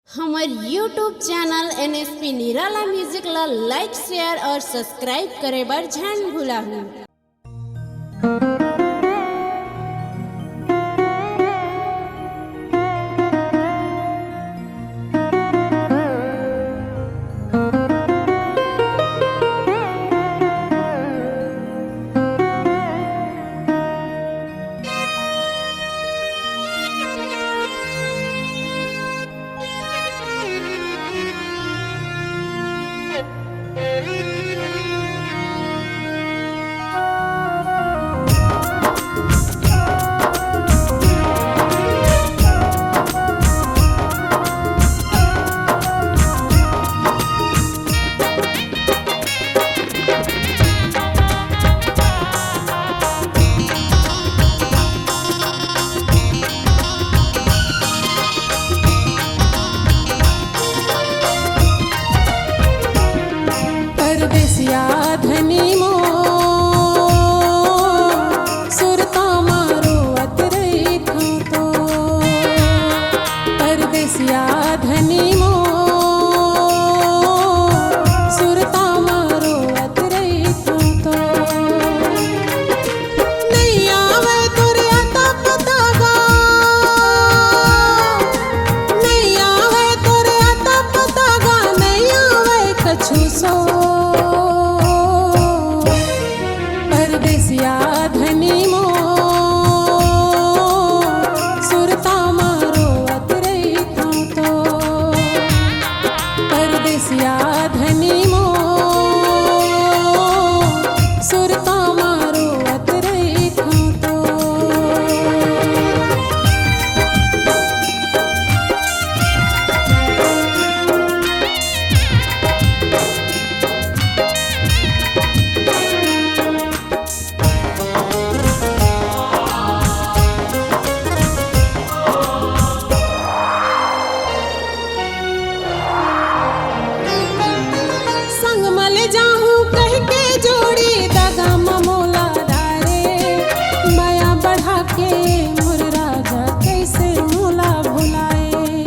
हमार YouTube channel NSP निराला music ला लाइक शेयर और सब्सक्राइब करे बर झन भुलाहू। परदेसिया धनी मो सुरता मारो अतरे तो परदेसिया धनी मो सुरता मारो अतरे तो नहीं आवे तोरे आता पता गा नहीं आवे तोरे आता पता गा नहीं आवे कछु सो परदेसिया धनी मो सुरता मारो अतरे तो परदेसिया धनी मो सुरता मारो अतरे तो संग मल जाहूं कह के जोड़ी दगा ममोला डारे माया बढ़ा के मोर राजा कैसे मोला भुलाए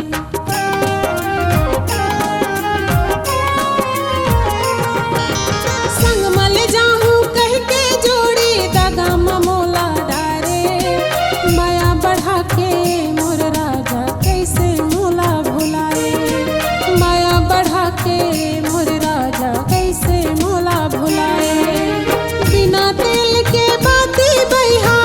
संग मल जाहूं कह के जोड़ी दगा ममोला डारे माया बढ़ा के मोर राजा कैसे मोला भुलाए माया बढ़ा के मोर राजा कैसे मोला भुलाए बिना तेल के बाती बहिहा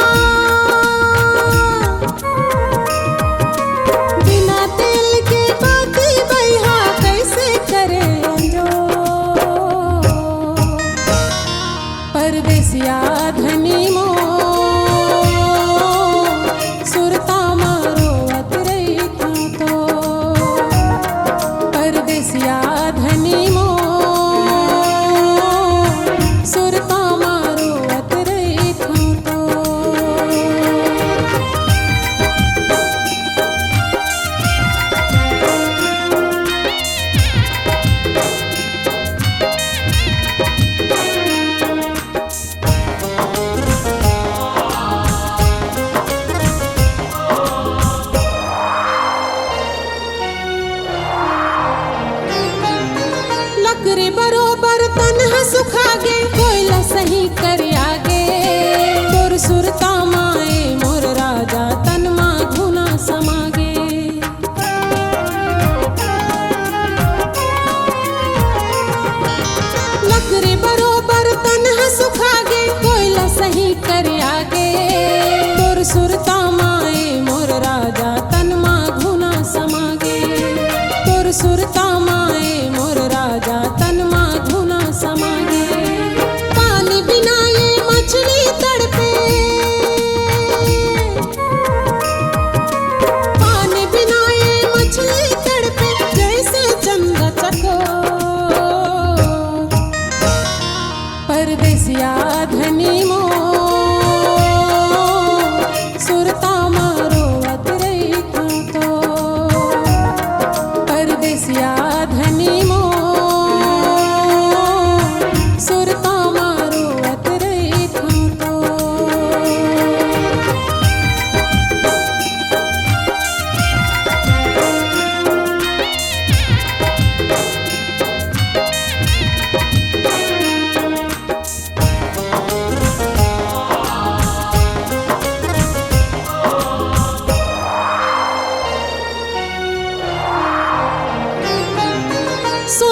बिना तेल के बाती बहिहा कैसे करे जो परदेसिया धनी मो सुरता मारो अतरे तो परदेसिया धनी मो सुरता मारो अतरे तो लकड़ी बरोबर तनहा सुखागे कोयला सही कर आगे तोर सुरता माए मोर राजा तन मा घुना समागे लकड़ी बरोबर तनहा सुखागे कोयला सही कर आगे तोर सुरता माए मोर राजा तन मा घुना समागे तोर सुरता माए मोर राजा तन मा घुना समागे पानी बिना ये मछली तड़पे पानी बिना ये मछली तड़पे जैसे चंदा चको परदेसिया धनी मो सुरता मारो अतरे तो परदेसिया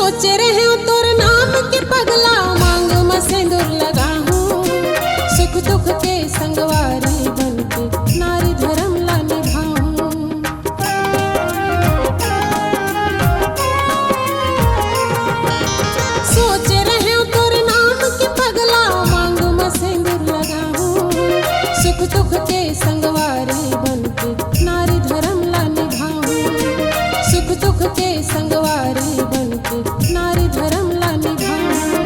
सोच रहे हो तोर नाम के पगला मांग में सिंदूर लगाऊं सुख दुख के संगवारी बनके नारी धर्म ला निभाऊं सोच रहे हो तोर नाम के पगला मांग में सिंदूर लगाऊं सुख दुख के संगवारी बनके नारी धर्म ला निभाऊं सुख दुख के संगवारी बनके नारी धर्म ला निभाऊं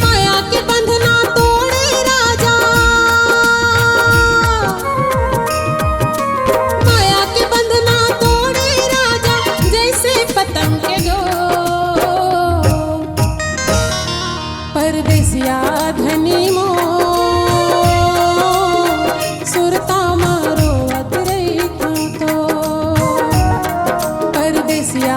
माया के बंधना तोड़े राजा माया के बंधना तोड़े राजा जैसे पतंग के डोर परदेसिया धनी मोर सुरता मारो अतरे तो परदेसिया